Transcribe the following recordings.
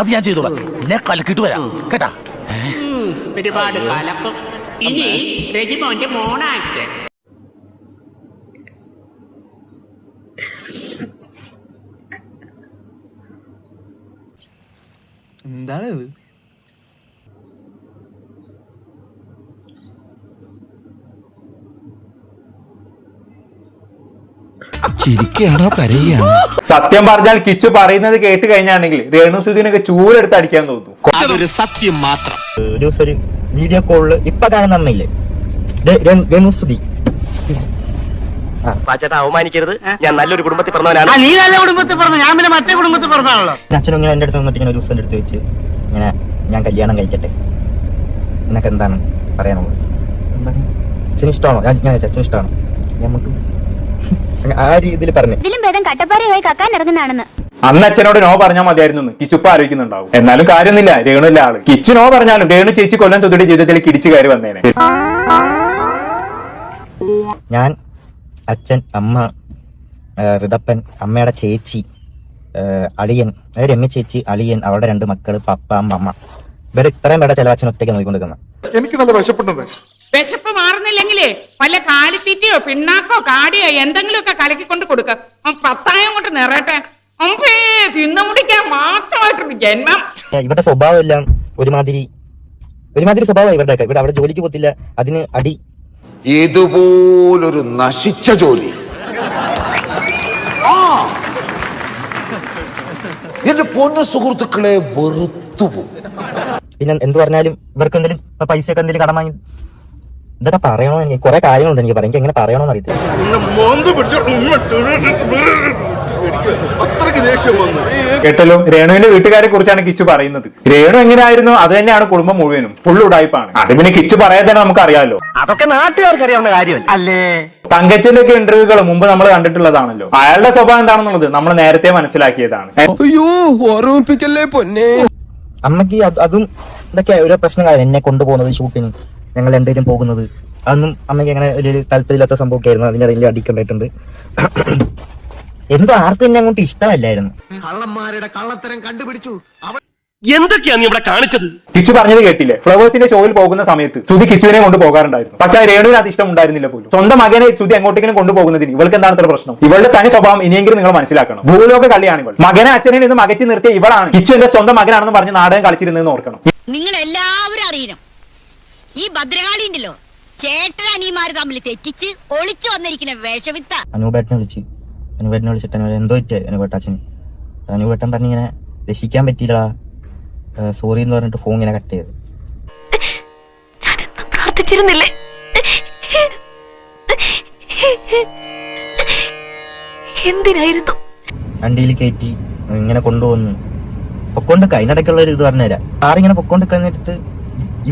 അത് ഞാൻ ചെയ്തോളാം. ഞാൻ കലക്കിട്ട് വരാം കേട്ടാ. ഒരുപാട് കലക്കും. ഇനി രജിമോന്റെ മോണായിട്ട് എന്താണ് ഇത്? ചിരിക്കുകയാണോ കരയുകയാണോ? സത്യം പറഞ്ഞാൽ കിച്ചു പറയുന്നത് കേട്ട് കഴിഞ്ഞാണെങ്കിൽ രേണുസുദിനൊക്കെ ചൂലെടുത്ത് അടിക്കാൻ തോന്നുന്നു. അതൊരു സത്യം മാത്രം. ഒരു ദിവസം ഒരു വീഡിയോ കോളില് ഇപ്പൊ കാണുന്ന അമ്മയില്ലേ രേണുസുതി, അവമാനിക്കരുത്. ഞാൻ നല്ലൊരു കുടുംബത്തിൽ പറഞ്ഞവനാണ്. നീ നല്ല കുടുംബത്തിൽ പറഞ്ഞു, ഞാൻ പിന്നെ മറ്റേ കുടുംബത്തിൽ പറഞ്ഞാണല്ലോ. അച്ഛനും ഇങ്ങനെ എന്റെ അടുത്ത് വന്നിട്ട് ഇങ്ങനെ ഒരു ദിവസം എടുത്ത് വെച്ച് ഇങ്ങനെ ഞാൻ കല്യാണം കഴിക്കട്ടെ, നിനക്ക് എന്താണ് പറയാനുള്ളത്? അച്ഛന് ഇഷ്ടമാണോ? ഞാൻ അച്ഛന് ഇഷ്ടമാണോ? നമുക്ക് ആ രീതിയിൽ പറഞ്ഞു. അന്ന് അച്ഛനോട് നോ പറഞ്ഞാൽ മതിയായിരുന്നു കിച്ചുപ്പ ആലോചിക്കുന്നുണ്ടാവും. എന്നാലും കാര്യമൊന്നുമില്ല, രേണുല്ല ആള്. കിച്ചു നോ പറഞ്ഞാലും രേണു ചേച്ചി കൊല്ലം സുധിയുടെ ജീവിതത്തിൽ കിടിച്ചു കയറി വന്നേനെ. ഞാൻ, അച്ഛൻ, അമ്മ, ഋതപ്പൻ, അമ്മയുടെ ചേച്ചി, അളിയൻ, രമ്യ ചേച്ചി, അളിയൻ, അവളുടെ 2 മക്കള്, പപ്പ, അമ്മ, ഇവരെ ഇത്രയും പേരുടെ ചില അച്ഛൻ ഒറ്റയ്ക്ക് നോക്കിക്കൊണ്ടിരിക്കുന്നത്. എനിക്ക് നല്ല വിശപ്പുണ്ടെന്ന്. വിശപ്പ് മാറുന്നില്ലെങ്കിലേ വല്ല കാലിത്തീറ്റയോ പിണ്ണാക്കോ കാടിയോ എന്തെങ്കിലുമൊക്കെ കലക്കിക്കൊണ്ട് കൊടുക്ക. പത്തായം കൊണ്ട് നിറയട്ടെ. തിന്നു മുടിക്കാൻ മാത്രമായിട്ടൊരു ജന്മം. ഇവരുടെ സ്വഭാവം എല്ലാം ഒരുമാതിരി സ്വഭാവം ഇവരുടെയൊക്കെ. ഇവിടെ അവിടെ ജോലിക്ക് പോത്തില്ല, അതിന് അടി. ഇതുപോലൊരു നശിച്ച ജോലി എന്റെ പൊന്നു സുഹൃത്തുക്കളെ വെറുത്തുപോകും. പിന്നെ എന്ത് പറഞ്ഞാലും ഇവർക്ക് എന്തെങ്കിലും പൈസയൊക്കെ എന്തെങ്കിലും കടം വാങ്ങി ഇതൊക്കെ പറയണോ? എനിക്ക് കുറെ കാര്യങ്ങളുണ്ട് എനിക്ക് പറയാം. എനിക്ക് എങ്ങനെ പറയണോന്ന് അറിയത്തില്ല. കേട്ടല്ലോ, രേണുവിന്റെ വീട്ടുകാരെ കുറിച്ചാണ് കിച്ചു പറയുന്നത്. രേണു എങ്ങനെയായിരുന്നു അത് തന്നെയാണ് കുടുംബം മുഴുവനും. ഫുൾ ഉടായ്പാണ്. അത് പിന്നെ കിച്ചു പറയാതെ തന്നെ നമുക്ക് അറിയാലോ. അതൊക്കെ നാട്ടുകാർക്ക് അറിയാവുന്ന കാര്യമല്ല അല്ലേ? തങ്കച്ചന്റെ ഒക്കെ ഇന്റർവ്യൂകൾ മുമ്പ് നമ്മൾ കണ്ടിട്ടുള്ളതാണല്ലോ. അയാളുടെ സ്വഭാവം എന്താണെന്നുള്ളത് നമ്മൾ നേരത്തെ മനസ്സിലാക്കിയതാണ്. അയ്യോ ഓർമ്മിപ്പിക്കല്ലേ പൊന്നെ. അമ്മക്ക് അതും ഇതൊക്കെ ഓരോ പ്രശ്നങ്ങളായിരുന്നു. എന്നെ കൊണ്ടുപോകുന്നത് ഷൂട്ടിന്, ഞങ്ങൾ രണ്ടുപേരും പോകുന്നത്, അതൊന്നും അമ്മയ്ക്ക് അങ്ങനെ ഒരു താല്പര്യമില്ലാത്ത സംഭവമൊക്കെ ആയിരുന്നു. അതിന്റെ ഇടയിൽ അടിക്കണ്ടായിട്ടുണ്ട്. എന്തോ ആർക്കും എന്നെ അങ്ങോട്ട് ഇഷ്ടമല്ലായിരുന്നു. കള്ളന്മാരുടെ കള്ളത്തരം കണ്ടുപിടിച്ചു. എന്തൊക്കെയാ നീ ഇവിടെ കാണിച്ചത്? കിച്ചു പറഞ്ഞത് കേട്ടില്ലേ? ഫ്ലവേഴ്സിന്റെ ഷോയിൽ പോകുന്ന സമയത്ത് സുധി കിച്ചുവിനെ കൊണ്ട് പോകാറുണ്ടായിരുന്നു. പക്ഷെ രേണുവിന് അത് ഇഷ്ടം ഉണ്ടായിരുന്നില്ല പോലും. സ്വന്തം മകനെ സുധി എങ്ങോട്ടെങ്കിലും കൊണ്ടുപോകുന്നതിന് ഇവൾക്ക് എന്താണ് ഇത്ര പ്രശ്നം? ഇവളുടെ തനി സ്വഭാവം ഇനിയെങ്കിലും നിങ്ങൾ മനസ്സിലാക്കണം. ഭൂലോക കളിയാണ് ഇവൾ. മകനെ അച്ഛനെ നിന്നും അകറ്റി നിർത്തിയ ഇവളാണ് കിച്ചു എന്റെ സ്വന്തം മകനാണെന്ന് പറഞ്ഞ് നാടകം കളിച്ചിരുന്നെന്ന് ഓർക്കണം. നിങ്ങൾ എല്ലാവരും അറിയണം, ഈ ഭദ്രകാളി ഉണ്ടല്ലോ, ചേട്ടൻ അനിയന്മാര് തമ്മിൽ തെറ്റിച്ച് ഒളിച്ചു വന്നിരിക്കുന്ന വേഷവിത്ത. അനുപേട്ടനെ വിളിച്ചിട്ട് എന്തോ ഇറ്റേ അനുപേട്ടച്ഛന്. അനുപേട്ടൻ പറഞ്ഞിങ്ങനെ രക്ഷിക്കാൻ പറ്റിയില്ല, സോറി എന്ന് പറഞ്ഞിട്ട് ഫോൺ ഇങ്ങനെ കട്ട് ചെയ്ത്. പ്രാർത്ഥിച്ചിരുന്നില്ലേ? എന്തിനായിരുന്നു? വണ്ടിയിൽ കയറ്റി ഇങ്ങനെ കൊണ്ടുവന്നു പൊക്കോണ്ട്. അതിനിടയ്ക്കുള്ള ഒരു ഇത് പറഞ്ഞുതരാം. കാറിങ്ങനെ പൊക്കോണ്ട് കഴിഞ്ഞിട്ട്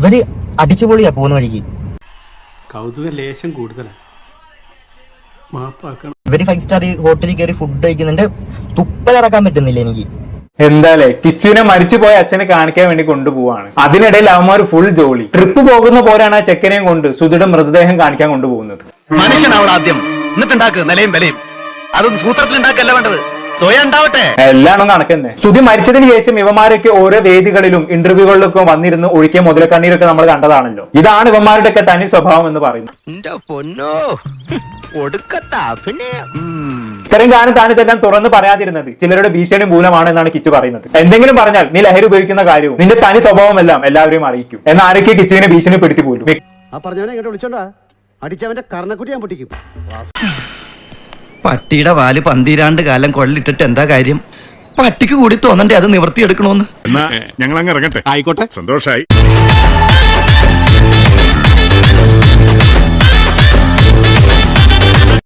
ഇവര് അടിച്ചുപൊളിയാ പോകുന്ന വഴിക്ക്. കൗതുക ലേശം കൂടുതലാണ്. ഇവര് 5 സ്റ്റാർ ഹോട്ടലിൽ കയറി ഫുഡ് കഴിക്കുന്നുണ്ട്. തുപ്പലിറക്കാൻ പറ്റുന്നില്ല എനിക്ക്. എന്താലേ, കിച്ചുവിനെ മരിച്ചുപോയ അച്ഛനെ കാണിക്കാൻ വേണ്ടി കൊണ്ടുപോവാണ്. അതിനിടയിൽ അവന്മാർ ഫുൾ ജോലി. ട്രിപ്പ് പോകുന്ന പോലെയാണ് ആ ചെക്കനെയും കൊണ്ട് സുധിയുടെ മൃതദേഹം കാണിക്കാൻ കൊണ്ടുപോകുന്നത്. മനുഷ്യനാവണം ആദ്യം, എന്നിട്ടുണ്ടാക്കുക നിലയും വിലയും. അതൊന്നും സൂത്രത്തിൽ ഉണ്ടാക്കല്ല വേണ്ടത്, സ്വയം ഉണ്ടാവട്ടെ. എല്ലാം കണക്കന്നെ. സുധി മരിച്ചതിന് ശേഷം ഇവന്മാരൊക്കെ ഓരോ വേദികളിലും ഇന്റർവ്യൂകളിലൊക്കെ വന്നിരുന്ന് ഒഴിക്കിയ മുതലക്കണ്ണീരൊക്കെ നമ്മൾ കണ്ടതാണല്ലോ. ഇതാണ് ഇവന്മാരുടെ ഒക്കെ തനി സ്വഭാവം എന്ന് പറയുന്നത്. ഇത്രയും കാലം താനിതെല്ലാം തുറന്ന് പറയാതിരുന്നത് ചിലരുടെ ഭീഷണി മൂലമാണ് എന്നാണ് കിച്ചു പറയുന്നത്. എന്തെങ്കിലും പറഞ്ഞാൽ നീ ലഹരി ഉപയോഗിക്കുന്ന കാര്യവും നിന്റെ തനി സ്വഭാവം എല്ലാം എല്ലാവരെയും അറിയിക്കും എന്ന് ആരൊക്കെ കിച്ചുവിനെ ഭീഷണിപ്പെടുത്തി പോലും. പട്ടിയുടെ വാല് 12 കാലം കൊള്ളിട്ടിട്ട് എന്താ കാര്യം? പട്ടിക്ക് കൂടി തോന്നണ്ടേ അത് നിവർത്തിയെടുക്കണോന്ന്. ഞങ്ങൾ അങ്ങ് ഇറങ്ങട്ടെ. ആയിക്കോട്ടെ, സന്തോഷായി.